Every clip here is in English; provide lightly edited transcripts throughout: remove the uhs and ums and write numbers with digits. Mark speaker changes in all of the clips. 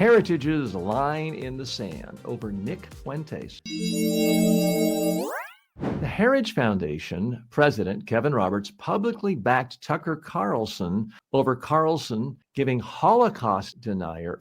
Speaker 1: Heritage's line in the sand over Nick Fuentes. The Heritage Foundation president, Kevin Roberts, publicly backed Tucker Carlson over Carlson giving Holocaust denier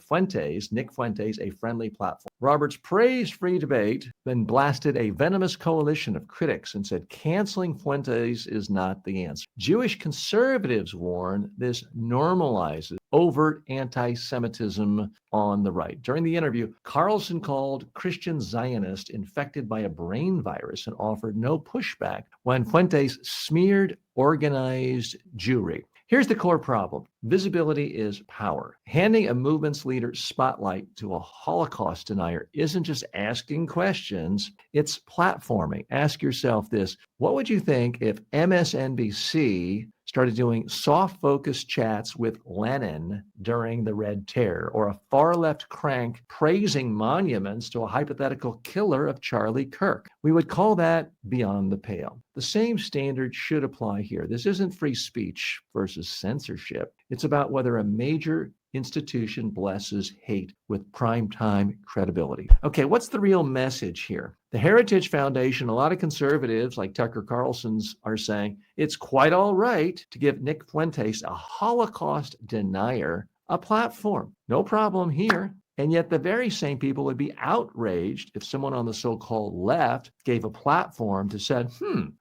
Speaker 1: Nick Fuentes, a friendly platform. Roberts praised free debate, then blasted a venomous coalition of critics and said canceling Fuentes is not the answer. Jewish conservatives warn this normalizes overt anti-Semitism on the right. During the interview, Carlson called Christian Zionists infected by a brain virus and offered no pushback when Fuentes smeared organized Jewry. Here's the core problem. Visibility is power. Handing a movement's leader spotlight to a Holocaust denier isn't just asking questions, it's platforming. Ask yourself this: what would you think if MSNBC started doing soft focus chats with Lenin during the Red Terror, or a far left crank praising monuments to a hypothetical killer of Charlie Kirk? We would call that beyond the pale. The same standard should apply here. This isn't free speech versus censorship. It's about whether a major institution blesses hate with primetime credibility. Okay, what's the real message here? The Heritage Foundation, a lot of conservatives like Tucker Carlson's are saying it's quite all right to give Nick Fuentes, a Holocaust denier, a platform. No problem here. And yet the very same people would be outraged if someone on the so-called left gave a platform to say,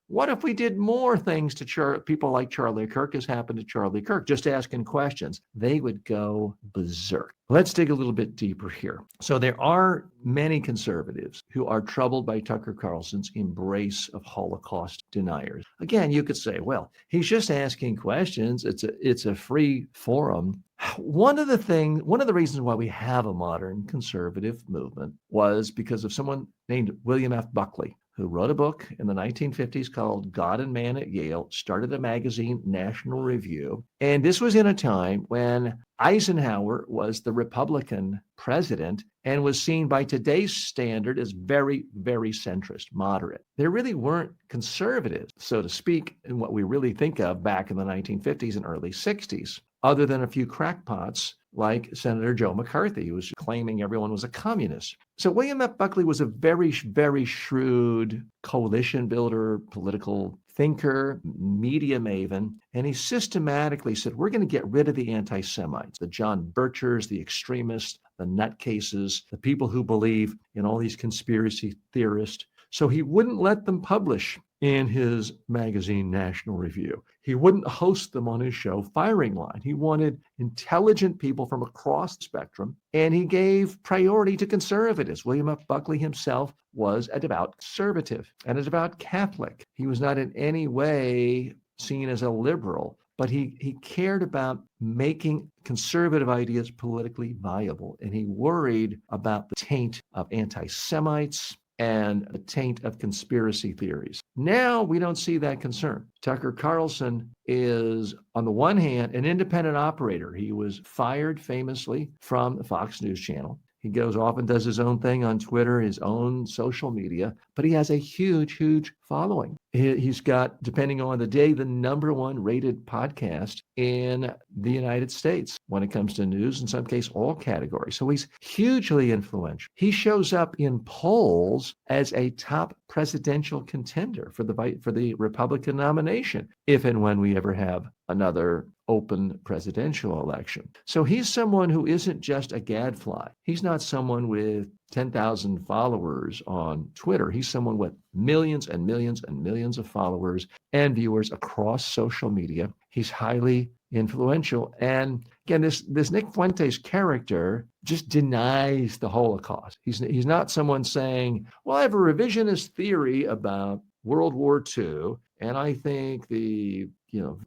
Speaker 1: what if we did more things to people like Charlie Kirk as happened to Charlie Kirk, just asking questions? They would go berserk. Let's dig a little bit deeper here. So there are many conservatives who are troubled by Tucker Carlson's embrace of Holocaust deniers. Again, you could say, well, he's just asking questions. It's a free forum. One of the reasons why we have a modern conservative movement was because of someone named William F. Buckley, who wrote a book in the 1950s called God and Man at Yale, started a magazine, National Review. And this was in a time when Eisenhower was the Republican president and was seen by today's standard as very, very centrist, moderate. There really weren't conservatives, so to speak, in what we really think of back in the 1950s and early 60s, other than a few crackpots like Senator Joe McCarthy, who was claiming everyone was a communist. So William F. Buckley was a very, very shrewd coalition builder, political thinker, media maven, and he systematically said, we're going to get rid of the anti-Semites, the John Birchers, the extremists, the nutcases, the people who believe in all these conspiracy theorists. So he wouldn't let them publish in his magazine, National Review. He wouldn't host them on his show, Firing Line. He wanted intelligent people from across the spectrum, and he gave priority to conservatives. William F. Buckley himself was a devout conservative and a devout Catholic. He was not in any way seen as a liberal, but he cared about making conservative ideas politically viable, and he worried about the taint of anti-Semites and the taint of conspiracy theories. Now we don't see that concern. Tucker Carlson is, on the one hand, an independent operator. He was fired famously from the Fox News channel. He goes off and does his own thing on Twitter, his own social media, but he has a huge, huge following. He's got, depending on the day, the #1 rated podcast in the United States when it comes to news, in some case, all categories. So he's hugely influential. He shows up in polls as a top presidential contender for the Republican nomination, if and when we ever have another open presidential election. So he's someone who isn't just a gadfly. He's not someone with 10,000 followers on Twitter. He's someone with millions and millions and millions of followers and viewers across social media. He's highly influential. And again, this Nick Fuentes character just denies the Holocaust. He's not someone saying, well, I have a revisionist theory about World War II, and I think the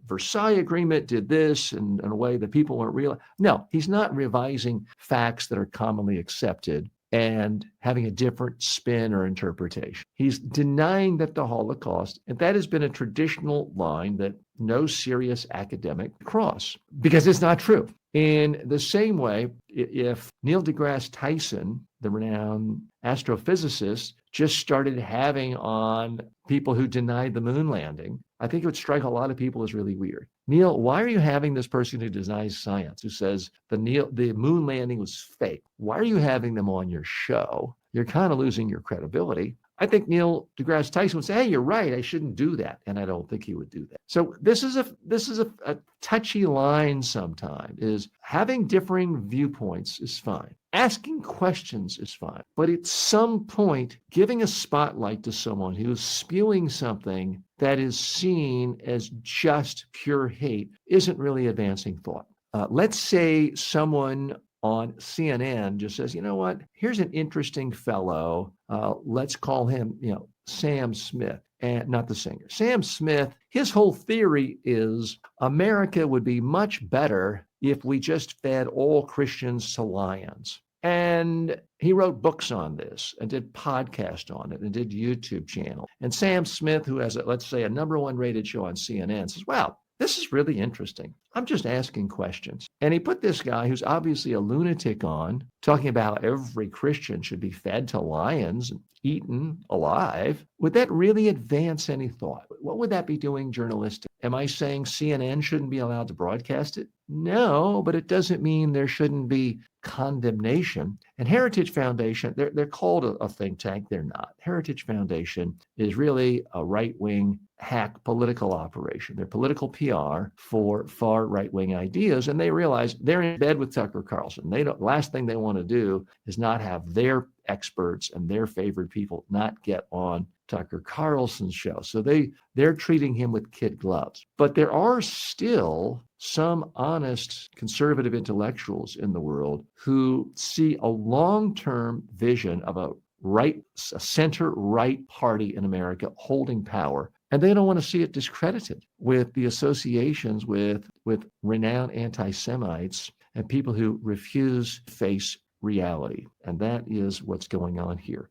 Speaker 1: Versailles Agreement did this in a way that people weren't real. No, he's not revising facts that are commonly accepted and having a different spin or interpretation. He's denying that the Holocaust, and that has been a traditional line that no serious academic cross, because it's not true. In the same way, if Neil deGrasse Tyson, the renowned astrophysicist, just started having on people who denied the moon landing, I think it would strike a lot of people as really weird. Neil, why are you having this person who denies science, who says the moon landing was fake? Why are you having them on your show? You're kind of losing your credibility. I think Neil deGrasse Tyson would say, hey, you're right, I shouldn't do that. And I don't think he would do that. So this is a touchy line sometimes, is having differing viewpoints is fine. Asking questions is fine. But at some point, giving a spotlight to someone who's spewing something that is seen as just pure hate isn't really advancing thought. Let's say someone on CNN just says, you know what, here's an interesting fellow. Let's call him, Sam Smith, and not the singer. Sam Smith, his whole theory is America would be much better if we just fed all Christians to lions. And he wrote books on this and did podcasts on it and did YouTube channel. And Sam Smith, who has, let's say, a #1 rated show on CNN, says, wow, this is really interesting. I'm just asking questions. And he put this guy who's obviously a lunatic on, talking about every Christian should be fed to lions and eaten alive. Would that really advance any thought? What would that be doing journalistic? Am I saying CNN shouldn't be allowed to broadcast it? No, but it doesn't mean there shouldn't be condemnation. And Heritage Foundation, they're called a think tank. They're not. Heritage Foundation is really a right-wing hack political operation. They're political PR for far right-wing ideas, and they realize they're in bed with Tucker Carlson. Last thing they want to do is not have their experts and their favorite people not get on Tucker Carlson's show. So they're treating him with kid gloves. But there are still some honest conservative intellectuals in the world who see a long-term vision of a center-right party in America holding power. And they don't want to see it discredited with the associations with renowned anti-Semites and people who refuse to face reality. And that is what's going on here.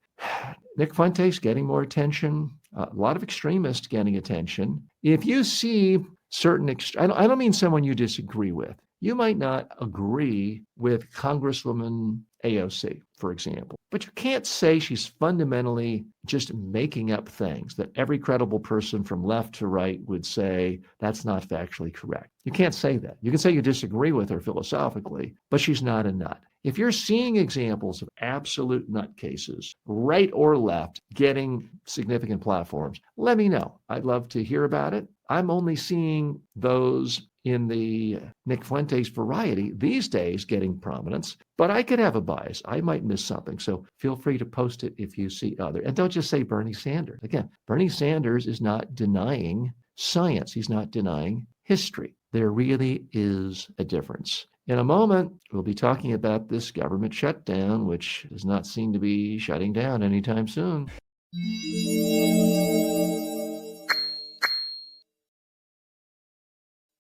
Speaker 1: Nick Fuentes getting more attention, a lot of extremists getting attention. If you see certain, I don't mean someone you disagree with. You might not agree with Congresswoman AOC, for example, but you can't say she's fundamentally just making up things that every credible person from left to right would say that's not factually correct. You can't say that. You can say you disagree with her philosophically, but she's not a nut. If you're seeing examples of absolute nutcases, right or left, getting significant platforms, let me know. I'd love to hear about it. I'm only seeing those in the Nick Fuentes variety these days getting prominence, but I could have a bias. I might miss something. So feel free to post it if you see other. And don't just say Bernie Sanders. Again, Bernie Sanders is not denying science. He's not denying history. There really is a difference. In a moment, we'll be talking about this government shutdown, which does not seem to be shutting down anytime soon.